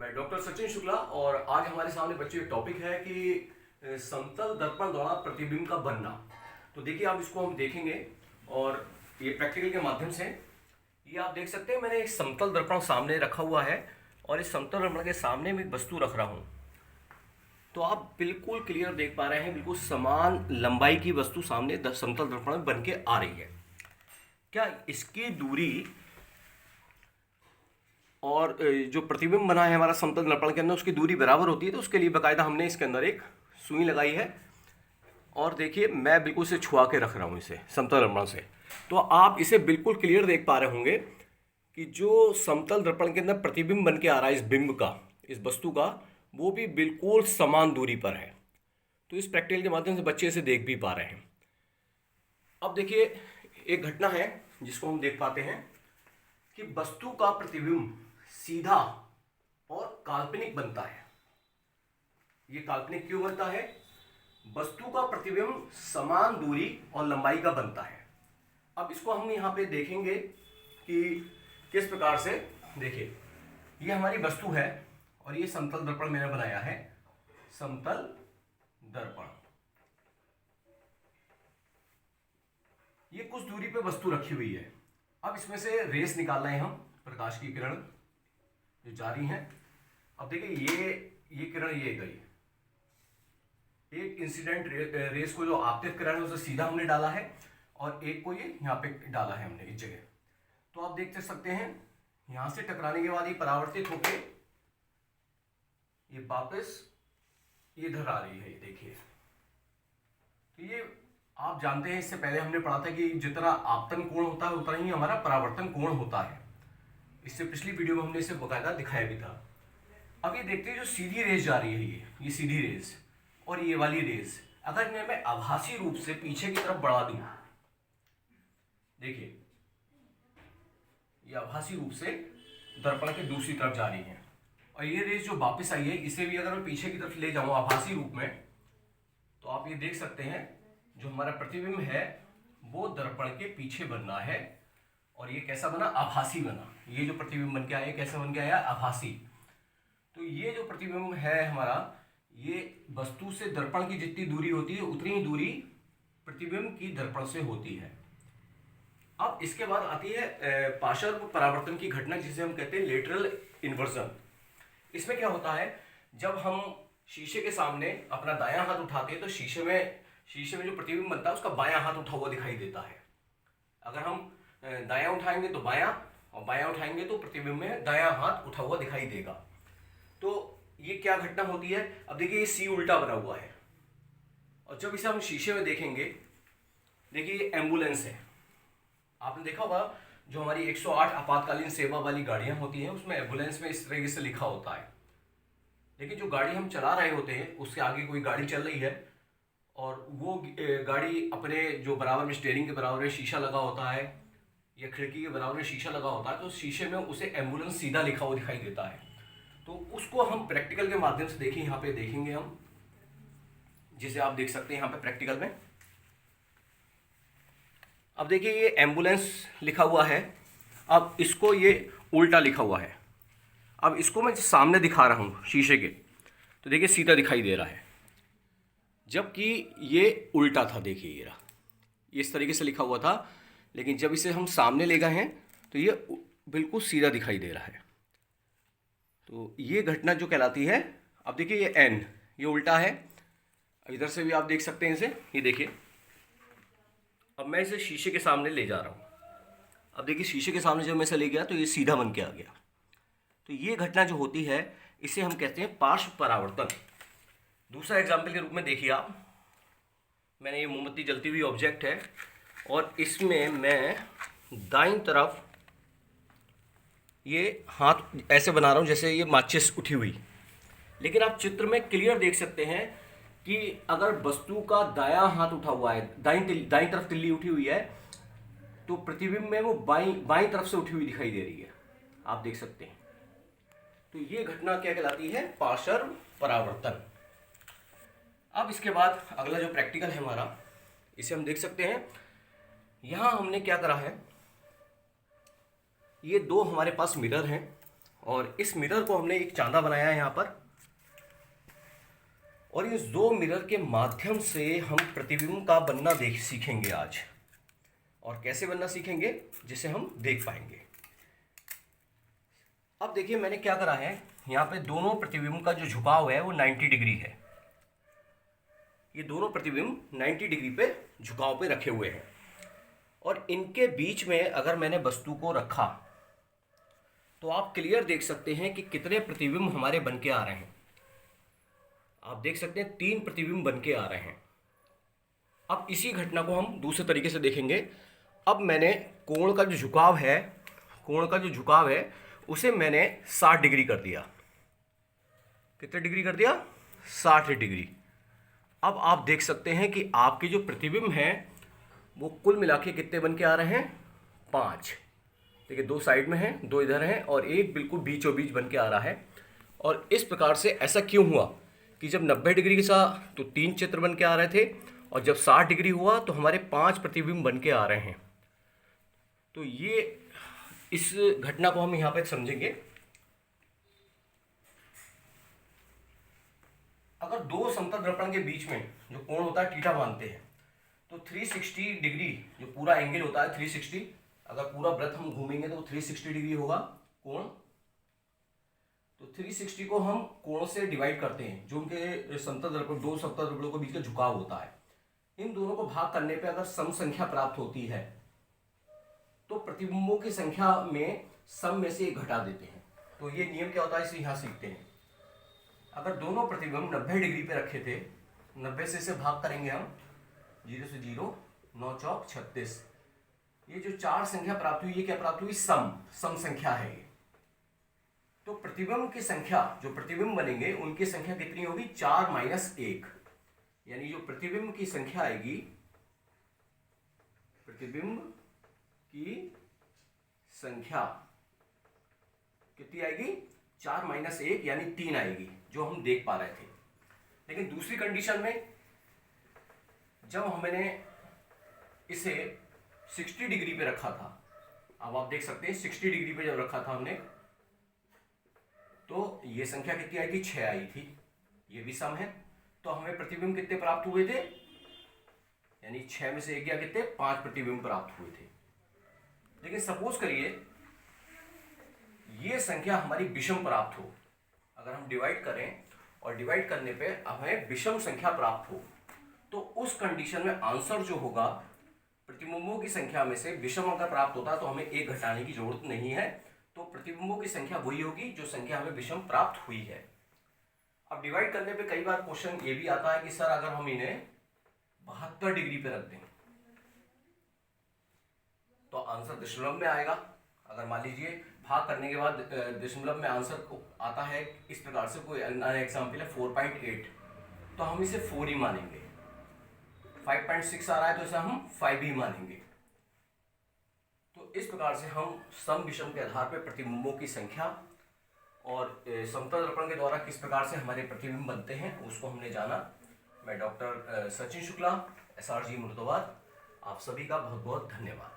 मैं डॉक्टर सचिन शुक्ला और आज हमारे सामने बच्चों एक टॉपिक है कि समतल दर्पण द्वारा प्रतिबिंब का बनना। तो देखिए आप इसको हम देखेंगे और ये प्रैक्टिकल के माध्यम से ये आप देख सकते हैं। मैंने एक समतल दर्पण सामने रखा हुआ है और इस समतल दर्पण के सामने मैं एक वस्तु रख रहा हूँ। तो आप बिल्कुल क्लियर देख पा रहे हैं, बिल्कुल समान लंबाई की वस्तु सामने समतल दर्पण में बन के आ रही है। क्या इसकी दूरी और जो प्रतिबिंब बना है हमारा समतल दर्पण के अंदर उसकी दूरी बराबर होती है? तो उसके लिए बाकायदा हमने इसके अंदर एक सुई लगाई है और देखिए मैं बिल्कुल इसे छुआ के रख रहा हूँ इसे समतल दर्पण से। तो आप इसे बिल्कुल क्लियर देख पा रहे होंगे कि जो समतल दर्पण के अंदर प्रतिबिंब बन के आ रहा है इस बिंब का, इस वस्तु का, वो भी बिल्कुल समान दूरी पर है। तो इस प्रैक्टिकल के माध्यम से बच्चे इसे देख भी पा रहे हैं। अब देखिए एक घटना है जिसको हम देख पाते हैं कि वस्तु का प्रतिबिंब सीधा और काल्पनिक बनता है। ये काल्पनिक क्यों बनता है? वस्तु का प्रतिबिंब समान दूरी और लंबाई का बनता है। अब इसको हम यहाँ पे देखेंगे कि किस प्रकार से। देखिए ये हमारी वस्तु है और ये समतल दर्पण मैंने बनाया है, समतल दर्पण। ये कुछ दूरी पे वस्तु रखी हुई है। अब इसमें से रेस निकाल रहे हैं हम, प्रकाश की किरण जो जा रही हैं। अब देखिए ये किरण ये गई, एक इंसिडेंट रेस को जो आपतित किरण है उसे सीधा हमने डाला है और एक को ये यहाँ पे डाला है हमने इस जगह। तो आप देख सकते हैं यहां से टकराने के बाद ये परावर्तित होके ये वापस ये इधर आ रही है। ये देखिए, तो ये आप जानते हैं, इससे पहले हमने पढ़ा था कि जितना आपतन कोण होता है उतना ही हमारा परावर्तन कोण होता है। इससे पिछली वीडियो में हमने इसे बकायदा दिखाया भी था। अब ये देखते हैं जो सीधी रेस जा रही है, ये सीधी रेस और ये वाली रेस, अगर इन्हें मैं आभासी रूप से पीछे की तरफ बढ़ा दूं, देखिए ये आभासी रूप से दर्पण के दूसरी तरफ जा रही है और ये रेस जो वापस आई है इसे भी अगर मैं पीछे की तरफ ले जाऊं आभासी रूप में, तो आप ये देख सकते हैं जो हमारा प्रतिबिंब है वो दर्पण के पीछे बनना है। और ये कैसा बना? आभासी बना। ये जो प्रतिबिंब बन के आया कैसा बन के आया? आभासी। तो ये जो प्रतिबिंब है हमारा, ये वस्तु से दर्पण की जितनी दूरी होती है उतनी ही दूरी प्रतिबिंब की दर्पण से होती है। अब इसके बाद आती है पार्श्व परावर्तन की घटना, जिसे हम कहते हैं लेटरल इन्वर्जन। इसमें क्या होता है, जब हम शीशे के सामने अपना दायां हाथ उठाते हैं तो शीशे में जो प्रतिबिंब बनता है उसका बायां हाथ उठा हुआ दिखाई देता है। अगर हम दायां उठाएंगे तो बायां और बायां उठाएंगे तो प्रतिबिंब में दायां हाथ उठा हुआ दिखाई देगा। तो ये क्या घटना होती है? अब देखिए ये सी उल्टा बना हुआ है और जब इसे हम शीशे में देखेंगे, देखिए ये एम्बुलेंस है। आपने देखा होगा जो हमारी 108 आपातकालीन सेवा वाली गाड़ियां होती हैं उसमें एम्बुलेंस में इस तरीके से लिखा होता है। लेकिन जो गाड़ी हम चला रहे होते हैं उसके आगे कोई गाड़ी चल रही है और वो गाड़ी अपने जो बराबर में स्टीयरिंग के बराबर में शीशा लगा होता है या खिड़की के बराबर में शीशा लगा होता है, तो शीशे में उसे एम्बुलेंस सीधा लिखा हुआ दिखाई देता है। तो उसको हम प्रैक्टिकल के माध्यम से देखिए, यहाँ पे देखेंगे हम, जिसे आप देख सकते हैं यहाँ पे प्रैक्टिकल में। अब देखिए ये एम्बुलेंस लिखा हुआ है, अब इसको ये उल्टा लिखा हुआ है। अब इसको मैं सामने दिखा रहा हूँ शीशे के, तो देखिए सीधा दिखाई दे रहा है, जबकि ये उल्टा था। देखिए ये रहा, इस तरीके से लिखा हुआ था, लेकिन जब इसे हम सामने ले गए हैं तो ये बिल्कुल सीधा दिखाई दे रहा है। तो ये घटना जो कहलाती है। अब देखिए ये एन, ये उल्टा है। इधर से भी आप देख सकते हैं इसे, ये देखिए। अब मैं इसे शीशे के सामने ले जा रहा हूँ। अब देखिए शीशे के सामने जब मैं इसे ले गया तो ये सीधा बन के आ गया। तो ये घटना जो होती है इसे हम कहते हैं पार्श्व परावर्तन। दूसरा एग्जाम्पल के रूप में देखिए आप, मैंने ये मोमबत्ती जलती हुई ऑब्जेक्ट है और इसमें मैं दाईं तरफ ये हाथ ऐसे बना रहा हूँ जैसे ये माचिस उठी हुई। लेकिन आप चित्र में क्लियर देख सकते हैं कि अगर वस्तु का दायां हाथ उठा हुआ है, दाईं तरफ तिल्ली उठी हुई है, तो प्रतिबिंब में वो बाईं तरफ से उठी हुई दिखाई दे रही है, आप देख सकते हैं। तो ये घटना क्या कहलाती है? पार्श्व परावर्तन। अब इसके बाद अगला जो प्रैक्टिकल है हमारा, इसे हम देख सकते हैं। यहां हमने क्या करा है, ये दो हमारे पास मिरर हैं और इस मिरर को हमने एक चांदा बनाया है यहाँ पर, और इस दो मिरर के माध्यम से हम प्रतिबिंब का बनना सीखेंगे आज। और कैसे बनना सीखेंगे, जिसे हम देख पाएंगे। अब देखिए मैंने क्या करा है, यहाँ पे दोनों प्रतिबिंब का जो झुकाव है वो 90 डिग्री है। ये दोनों प्रतिबिंब 90 डिग्री पे झुकाव पे रखे हुए हैं, और इनके बीच में अगर मैंने वस्तु को रखा तो आप क्लियर देख सकते हैं कि कितने प्रतिबिंब हमारे बन के आ रहे हैं। आप देख सकते हैं 3 प्रतिबिंब बन के आ रहे हैं। अब इसी घटना को हम दूसरे तरीके से देखेंगे। अब मैंने कोण का जो झुकाव है उसे मैंने 60 डिग्री कर दिया। कितने डिग्री कर दिया? 60 डिग्री। अब आप देख सकते हैं कि आपके जो प्रतिबिंब हैं वो कुल मिला के कितने बन के आ रहे हैं? 5। देखिए 2 साइड में हैं, 2 इधर हैं, और एक बिल्कुल बीचों बीच बन के आ रहा है। और इस प्रकार से ऐसा क्यों हुआ कि जब 90 डिग्री का तो 3 चित्र बन के आ रहे थे, और जब 60 डिग्री हुआ तो हमारे 5 प्रतिबिंब बन के आ रहे हैं। तो ये इस घटना को हम यहाँ पे समझेंगे। अगर 2 समतल दर्पण के बीच में जो कोण होता है थीटा मानते हैं, तो 360 डिग्री जो पूरा एंगल होता है 360, अगर पूरा वृत्त हम घूमेंगे तो 360 डिग्री होगा कोण। तो 360 को हम कोण से डिवाइड करते हैं, जो उनके समतल दर्पण 2 समतल दर्पणों के बीच का झुकाव होता है। इन दोनों को भाग करने पे अगर सम संख्या प्राप्त होती है तो प्रतिबिंबों की संख्या में सम में से 1 घटा देते हैं। तो ये नियम क्या होता है, इसे यहाँ सीखते हैं। अगर दोनों प्रतिबिंब 90 डिग्री पे रखे थे, 90 से इसे भाग करेंगे हम, 0 से 0, 9 चौक 36। ये जो 4 संख्या प्राप्त हुई, ये क्या प्राप्त हुई? सम संख्या है ये। तो प्रतिबिंब की संख्या, जो प्रतिबिंब बनेंगे उनकी संख्या कितनी होगी? 4 - 1। यानी जो प्रतिबिंब की संख्या आएगी, प्रतिबिंब की संख्या कितनी आएगी? 4 - 1 यानी 3 आएगी, जो हम देख पा रहे थे। लेकिन दूसरी कंडीशन में जब हमने इसे 60 डिग्री पे रखा था, अब आप देख सकते हैं 60 डिग्री पे जब रखा था हमने, तो ये संख्या कितनी आई थी? 6 आई थी। ये भी सम है। तो हमें प्रतिबिंब कितने प्राप्त हुए थे? यानी 6 में से 1 गया, कितने? 5 प्रतिबिंब प्राप्त हुए थे। लेकिन सपोज करिए ये संख्या हमारी विषम प्राप्त हो, अगर हम डिवाइड करें और डिवाइड करने पे हमें विषम संख्या प्राप्त हो, तो उस कंडीशन में आंसर जो होगा प्रतिबिंबों की संख्या में से विषम अगर प्राप्त होता है तो हमें 1 घटाने की जरूरत नहीं है। तो प्रतिबिंबों की संख्या वही होगी जो संख्या हमें विषम प्राप्त हुई है। अब डिवाइड करने पे कई बार क्वेश्चन ये भी आता है कि सर अगर हम इन्हें 72 डिग्री पे रख दें तो आंसर दशमलव में आएगा। अगर मान लीजिए भाग करने के बाद दशमलव में आंसर आता है इस प्रकार से, कोई एग्जाम्पल है 4.8, तो हम इसे 4 ही मानेंगे। 5.6 आ रहा है तो इसे हम 5 ही मानेंगे। तो इस प्रकार से हम सम विषम के आधार पर प्रतिबिंबों की संख्या और समतल दर्पण के द्वारा किस प्रकार से हमारे प्रतिबिंब बनते हैं उसको हमने जाना। मैं डॉक्टर सचिन शुक्ला, SRG मुर्दाबाद, आप सभी का बहुत बहुत धन्यवाद।